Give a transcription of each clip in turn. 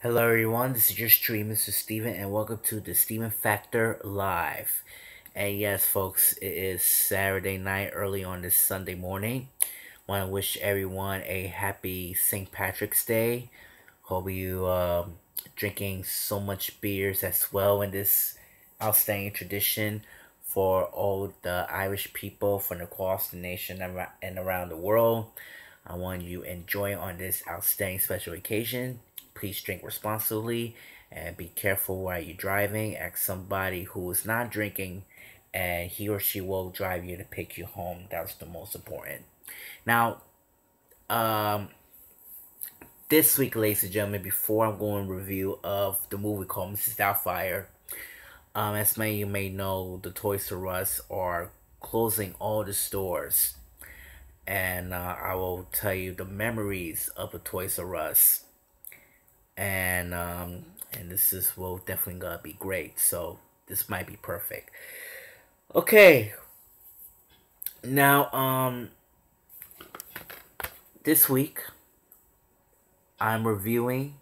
Hello everyone, this is your stream, Mr. Steven, and welcome to the Steven Factor Live. And yes, folks, it is Saturday night, early on this Sunday morning. Want to wish everyone a happy St. Patrick's Day. Hope you drinking so much beers as well in this outstanding tradition for all the Irish people from across the nation and around the world. I want you to enjoy on this outstanding special occasion. Please drink responsibly and be careful while you're driving. Ask somebody who is not drinking, and he or she will drive you to pick you home. That's the most important. Now, um, this week, ladies and gentlemen, before I'm going to review of the movie called Mrs.Doubtfire, as many of you may know, the Toys R Us are closing all the stores, and I will tell you the memories of the Toys R Us, and this is will definitely gonna be great. So this might be perfect. Okay, now this week I'm reviewing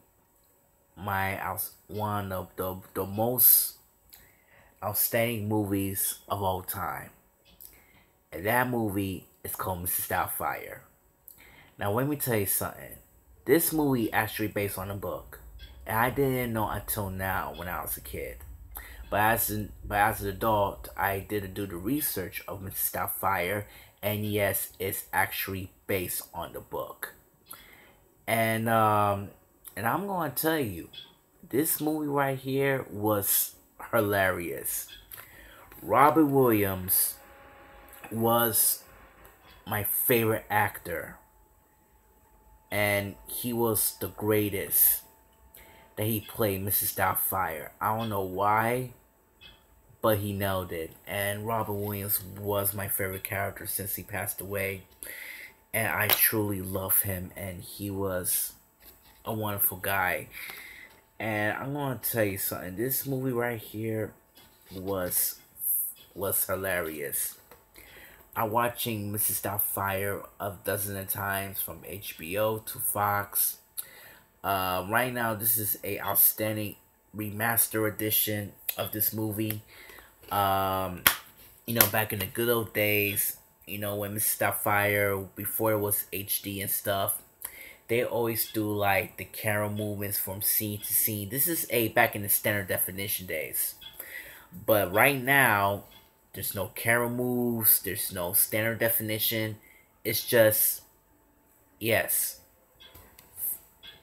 one of the most outstanding movies of all time, and that movie is called Mrs.Doubtfire. Now let me tell you something. This movie actually based on a book, and I didn't know until now when I was a kid. But as an adult, I did do the research of Mrs.Doubtfire, and yes, it's actually based on the book. And I'm gonna tell you, this movie right here was hilarious. Robert Williams was my favorite actor, and he was the greatest that he played Mrs. Doubtfire. I don't know why, but he nailed it. And Robert Williams was my favorite character since he passed away, and I truly love him, and he was a wonderful guy. And I'm gonna tell you something. This movie right here was hilarious. I'm watching Mrs. Doubtfire a dozen of times from HBO to Fox. Right now, this is a outstanding remaster edition of this movie. Um, back in the good old days, when Mrs. Doubtfire, before it was HD and stuff, they always do like the camera movements from scene to scene. This is a back in the standard definition days. But right now, there's no camera moves, there's no standard definition. It's just, yes,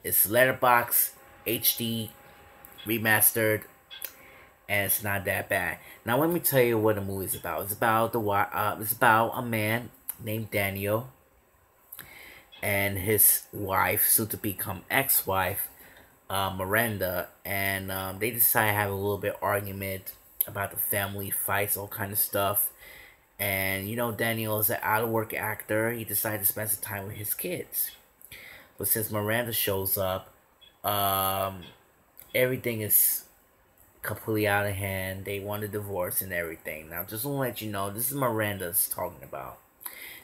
it's letterbox HD remastered, and it's not that bad. Now let me tell you what the movie is about. It's about a man named Daniel and his wife, soon to become ex-wife, Miranda, and they decide to have a little bit argument about the family fights, all kind of stuff. And Daniel is an out of work actor. He decided to spend some time with his kids. But since Miranda shows up, everything is completely out of hand. They want a divorce and everything. Now, just want to let you know, this is Miranda's talking about.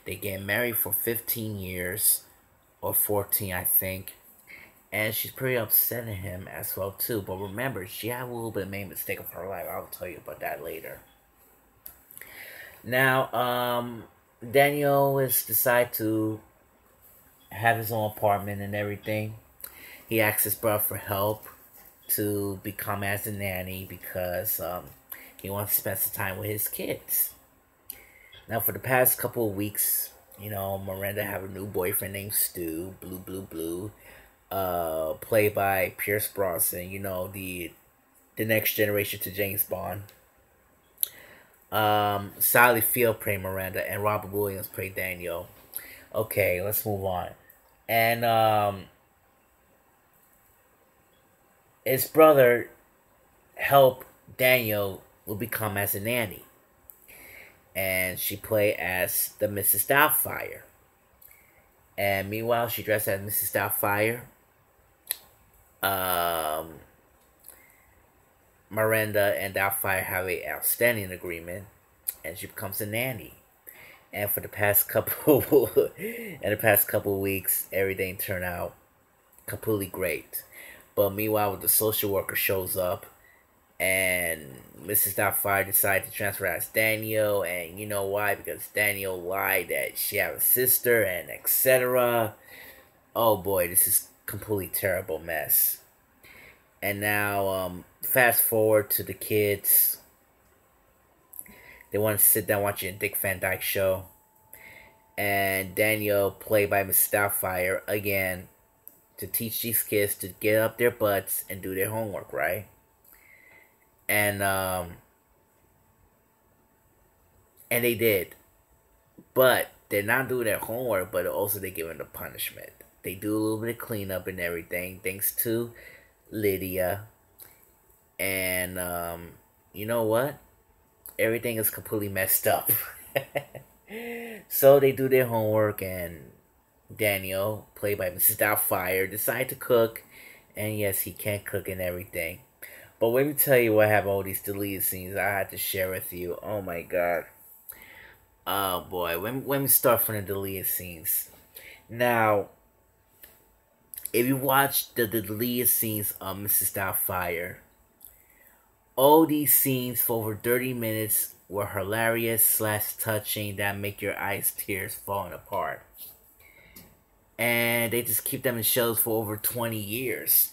They get married for 15 years, or 14, I think. And she's pretty upset at him as well, too. But remember, she had a little bit of made mistake of her life. I'll tell you about that later. Now, Daniel has decided to have his own apartment and everything. He asks his brother for help to become as a nanny because he wants to spend some time with his kids. Now, for the past couple of weeks, Miranda have a new boyfriend named Stu, Blue, played by Pierce Brosnan. The next generation to James Bond. Sally Field played Miranda, and Robert Williams played Daniel. Okay, let's move on. And his brother helped Daniel will become as a nanny, and she played as the Mrs. Doubtfire. And meanwhile, she dressed as Mrs. Doubtfire. Miranda and Doubtfire have a outstanding agreement, and she becomes a nanny. And for the past couple, in the past couple of weeks, everything turned out completely great. But meanwhile, the social worker shows up, and Mrs. Doubtfire decides to transfer as Daniel, and you know why? Because Daniel lied that she had a sister, and etc. Oh boy, this is completely terrible mess. And now, fast forward to the kids. They want to sit down watching a Dick Van Dyke show. And Daniel, played by Mrs. Doubtfire, again, to teach these kids to get up their butts and do their homework, right? And they did. But they're not doing their homework, but also they're giving the punishment. They do a little bit of cleanup and everything, thanks to Lydia. And you know what? Everything is completely messed up. So they do their homework, and Daniel, played by Mrs. Doubtfire, decide to cook. And yes, he can cook and everything. But let me tell you what happened. All these deleted scenes I had to share with you. Oh my god. Oh boy. Let me start from the deleted scenes. Now, if you watch the deleted scenes of Mrs. Doubtfire, all these scenes for over 30 minutes were hilarious / touching that make your eyes tears falling apart. And they just keep them in shows for over 20 years.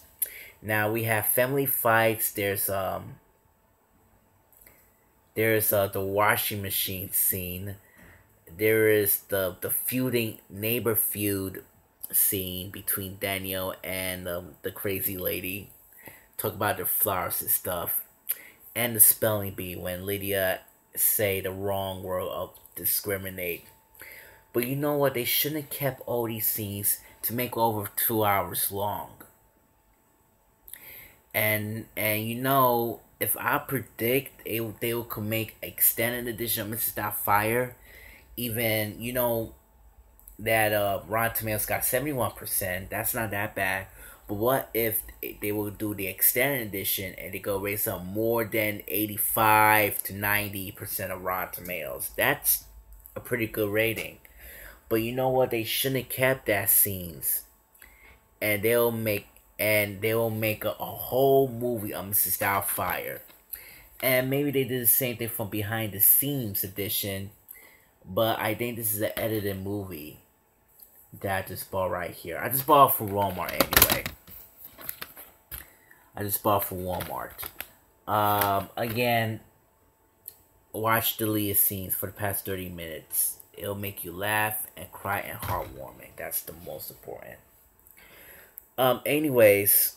Now we have family fights. There's the washing machine scene. There is the feuding neighbor feud scene between Daniel and the crazy lady. Talk about their flowers and stuff. And the spelling bee when Lydia say the wrong word of discriminate. But you know what? They shouldn't have kept all these scenes to make over 2 hours long. And you know, if I predict they could make extended edition of Mrs. Doubtfire, even, you know, that Rotten Tomatoes got 71%. That's not that bad. But what if they will do the extended edition and they go raise up more than 85 to 90% of Rotten Tomatoes? That's a pretty good rating. But you know what? They shouldn't have kept that scenes, and they'll make a whole movie of Mrs. Doubtfire. And maybe they did the same thing from behind the scenes edition, but I think this is an edited movie that I just bought right here. I just bought it from Walmart anyway. Again, watch the deleted scenes for the past 30 minutes. It'll make you laugh and cry and heartwarming. That's the most important. Anyways,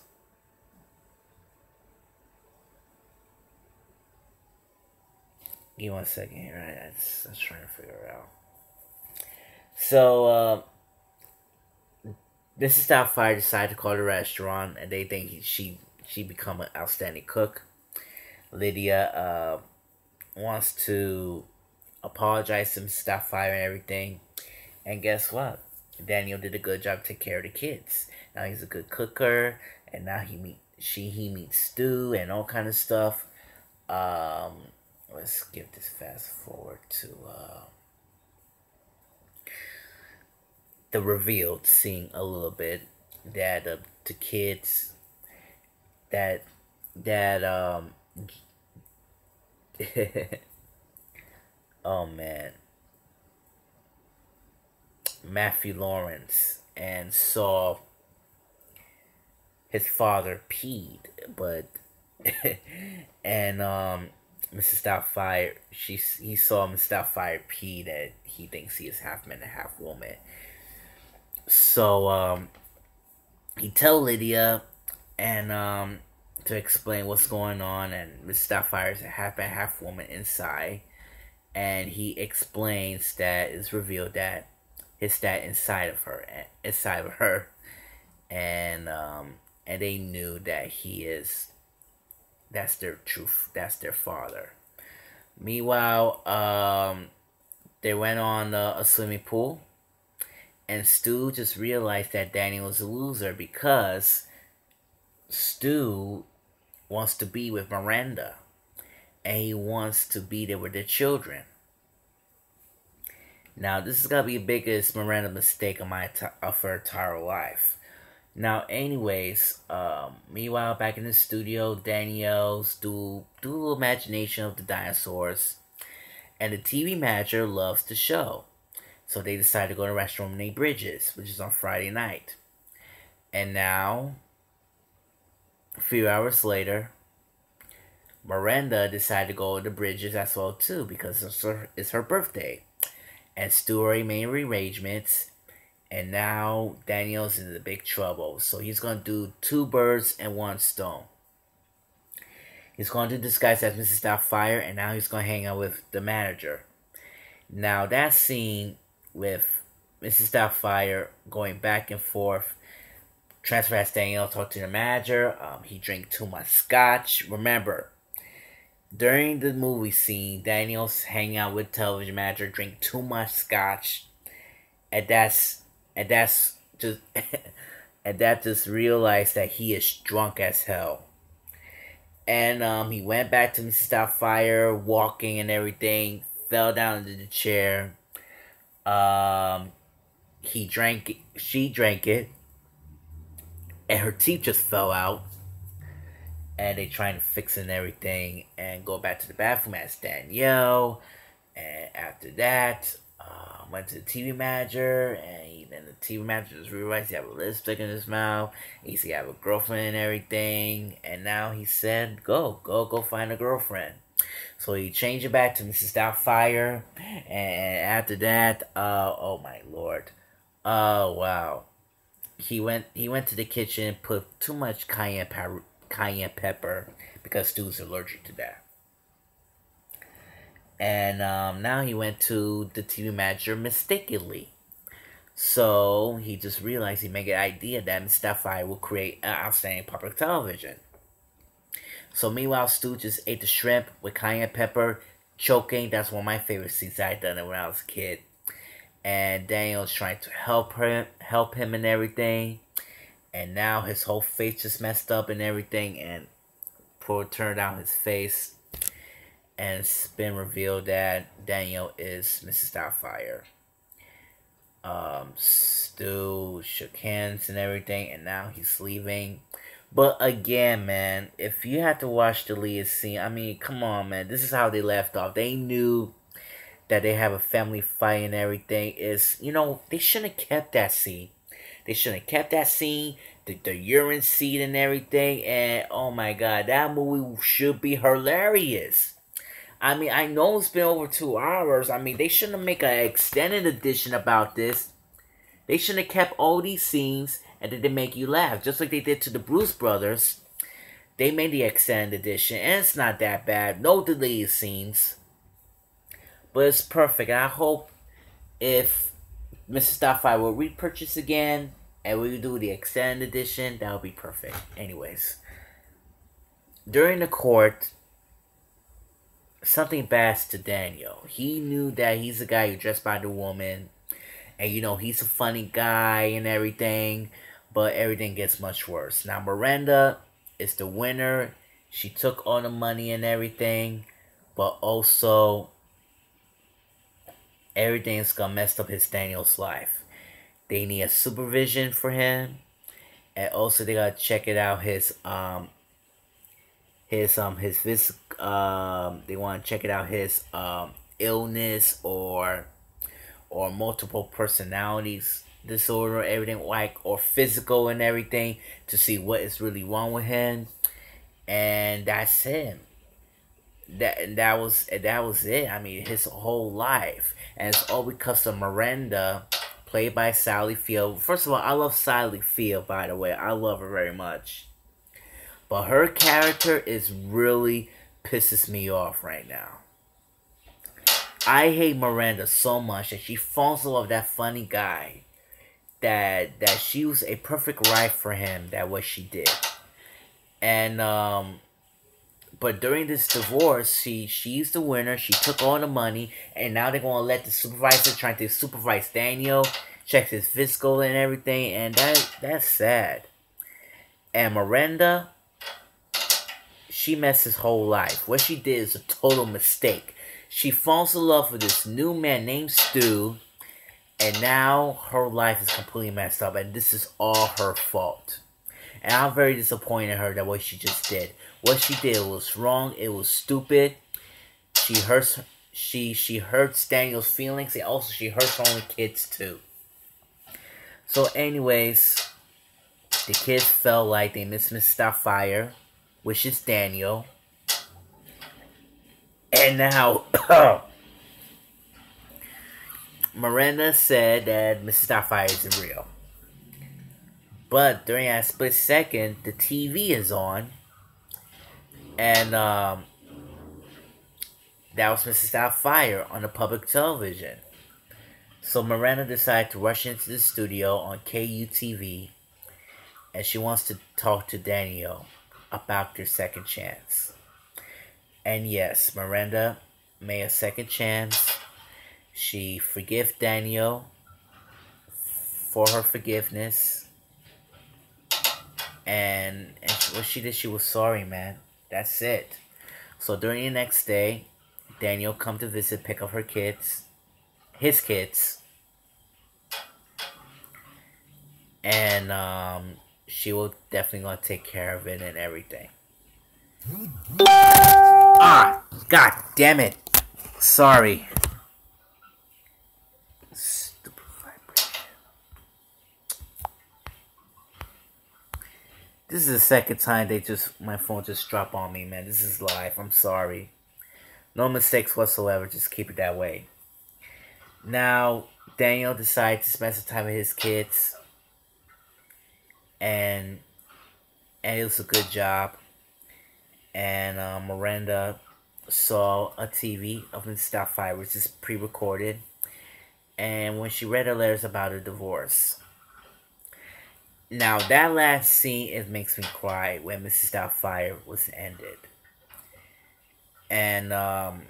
give me 1 second here. I was trying to figure it out. So, Mrs. Doubtfire decided to call the restaurant, and they think she become an outstanding cook. Lydia wants to apologize to Mrs. Doubtfire and everything. And guess what? Daniel did a good job to take care of the kids. Now he's a good cooker, and now he meets Stu and all kind of stuff. Let's give this fast forward to the revealed scene a little bit that the kids that oh man, Matthew Lawrence and saw his father peed, but and Mrs. Doubtfire, he saw Mrs. Doubtfire pee that he thinks he is half man and half woman. So he tell Lydia and to explain what's going on, and Mrs. Doubtfire is a half man half woman inside, and he explains that it's revealed that it's that inside of her, and they knew that that's their truth, that's their father. Meanwhile, they went on a swimming pool, and Stu just realized that Daniel was a loser because Stu wants to be with Miranda, and he wants to be there with their children. Now, this is gonna be the biggest Miranda mistake of her entire life. Now, anyways, meanwhile, back in the studio, Danielle's do a little imagination of the dinosaurs, and the TV manager loves the show. So they decide to go to a restaurant named Bridges, which is on Friday night. And now, a few hours later, Miranda decided to go to Bridges as well too because it's her birthday. And Stu already made arrangements, and now Daniel's in the big trouble. So he's gonna do two birds and one stone. He's going to disguise as Mrs.Doubtfire, and now he's gonna hang out with the manager. Now that scene with Mrs.Doubtfire going back and forth, transfer as Daniel talk to the manager. He drank too much scotch. Remember, during the movie scene, Daniel's hanging out with television manager, drink too much scotch, and that's just and that just realized that he is drunk as hell. And he went back to Mrs. Doubtfire, walking and everything, fell down into the chair. He drank it, she drank it, and her teeth just fell out. And they trying to fix it and everything, and go back to the bathroom as Danielle. And after that, went to the TV manager, and even the TV manager just realized he had a lipstick in his mouth. He said he had a girlfriend and everything, and now he said, go find a girlfriend. So he changed it back to Mrs. Doubtfire, and after that, oh my lord, oh wow, he went to the kitchen, put too much cayenne pepper because Stu's allergic to that. And now he went to the TV manager mistakenly. So he just realized he made an idea that Miss Doubtfire will create an outstanding public television. So meanwhile, Stu just ate the shrimp with cayenne pepper, choking. That's one of my favorite scenes I done when I was a kid. And Daniel's trying to help him and everything. And now his whole face just messed up and everything. And Pro turned out his face. And it's been revealed that Daniel is Mrs. Doubtfire. Stu shook hands and everything, and now he's leaving. But again, man, if you had to watch the lead scene, I mean, come on, man. This is how they left off. They knew that they have a family fight and everything. They shouldn't have kept that scene. They shouldn't have kept that scene. The urine scene and everything. And, oh my god, that movie should be hilarious. I mean, I know it's been over 2 hours. I mean, they shouldn't make an extended edition about this. They shouldn't have kept all these scenes and then they make you laugh. Just like they did to the Bruce Brothers. They made the extended edition and it's not that bad. No deleted scenes. But it's perfect. And I hope if Mrs. Doubtfire will repurchase again and we do the extended edition, that would be perfect. Anyways. During the court, something bad to Daniel. He knew that he's a guy who dressed by the woman. And he's a funny guy and everything. But everything gets much worse. Now Miranda is the winner. She took all the money and everything. But also, everything's gonna mess up his Daniel's life. They need a supervision for him. And also they gotta check it out his they want to check it out his illness or multiple personalities disorder, everything, or physical and everything, to see what is really wrong with him. And that's him. That was it. I mean, his whole life. And it's all because of Miranda, played by Sally Field. First of all, I love Sally Field, by the way. I love her very much. But her character is really pisses me off right now. I hate Miranda so much that she falls in love with that funny guy. That she was a perfect wife for him, that what she did. And but during this divorce, she's the winner. She took all the money, and now they're gonna let the supervisor trying to supervise Daniel, check his physical and everything, and that's sad. And Miranda, she messed his whole life. What she did is a total mistake. She falls in love with this new man named Stu, And now her life is completely messed up, and this is all her fault. And I'm very disappointed in her that what she just did. What she did was wrong. It was stupid. She hurts. She hurts Daniel's feelings, and also she hurts her own kids too. So, anyways, the kids felt like they missed Mrs.Doubtfire, which is Daniel. And now, Miranda said that Mrs.Doubtfire isn't real. But during that split second, the TV is on. And that was Mrs.Doubtfire on the public television. So Miranda decided to rush into the studio on KUTV. And she wants to talk to Daniel about their second chance. And yes, Miranda made a second chance. She forgave Daniel for her forgiveness. And what she did, she was sorry, man. That's it. So during the next day, Daniel come to visit, pick up her kids. His kids. And she will definitely gonna take care of it and everything. Ah! God damn it! Sorry. Stupid vibration. This is the second time my phone just dropped on me, man. This is live. I'm sorry. No mistakes whatsoever. Just keep it that way. Now, Daniel decided to spend some time with his kids. And it was a good job. And Miranda saw a TV of Mrs.Doubtfire, which is pre-recorded. And when she read her letters about her divorce. Now, that last scene, it makes me cry when Mrs.Doubtfire was ended. And I'm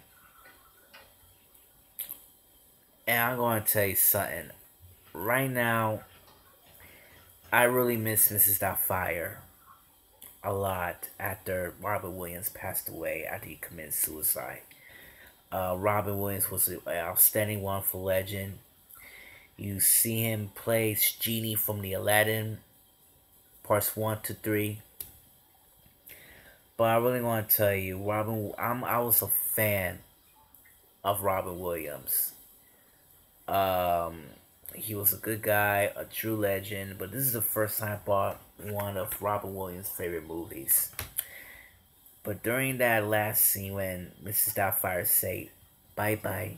going to tell you something. Right now, I really miss Mrs.Doubtfire a lot after Robin Williams passed away, after he committed suicide. Robin Williams was an outstanding wonderful legend. You see him play Genie from the Aladdin, parts 1 to 3. But I really want to tell you, I was a fan of Robin Williams. He was a good guy, a true legend, but this is the first time I bought one of Robin Williams' favorite movies. But during that last scene when Mrs.Doubtfire said bye-bye,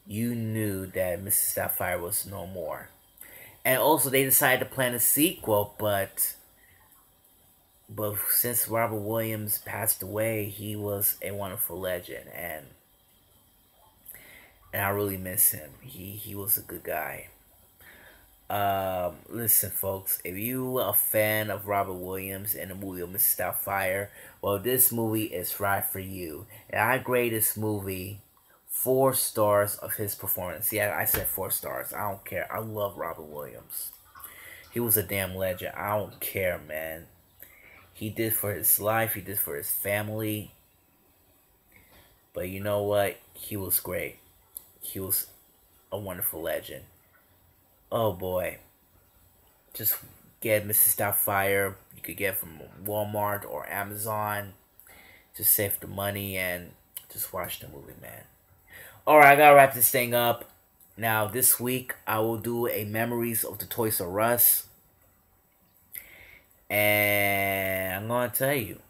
you knew that Mrs.Doubtfire was no more. And also they decided to plan a sequel, but since Robin Williams passed away, he was a wonderful legend, and I really miss him. He was a good guy. Listen, folks, if you are a fan of Robin Williams and the movie of Mrs.Doubtfire, well, this movie is right for you. And I grade this movie 4 stars of his performance. Yeah, I said 4 stars. I don't care. I love Robin Williams. He was a damn legend. I don't care, man. He did for his life. He did for his family. But you know what? He was great. He was a wonderful legend. Oh boy. Just get Mrs.Doubtfire. You could get from Walmart or Amazon. Just save the money and just watch the movie, man. Alright, I gotta wrap this thing up. Now, this week, I will do a Memories of the Toys R Us. And I'm gonna tell you,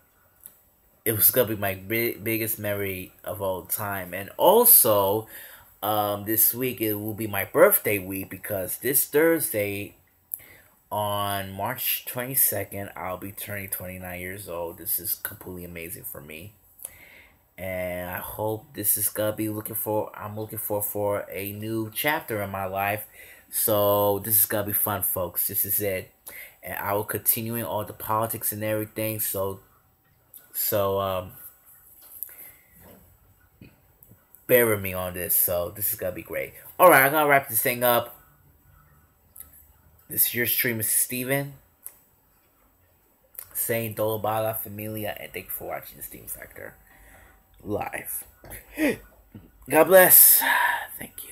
it was gonna be my biggest memory of all time. And also, this week it will be my birthday week, because this Thursday, on March 22nd, I'll be turning 29 years old. This is completely amazing for me. And I hope this is gonna be I'm looking for a new chapter in my life. So this is gonna be fun, folks. This is it. And I will continue in all the politics and everything. So bear with me on this. So this is gonna be great. Alright, I'm gonna wrap this thing up. This is your streamer Steven, saying Dolo Bala Familia, and thank you for watching the Steam Factor live. God bless. Thank you.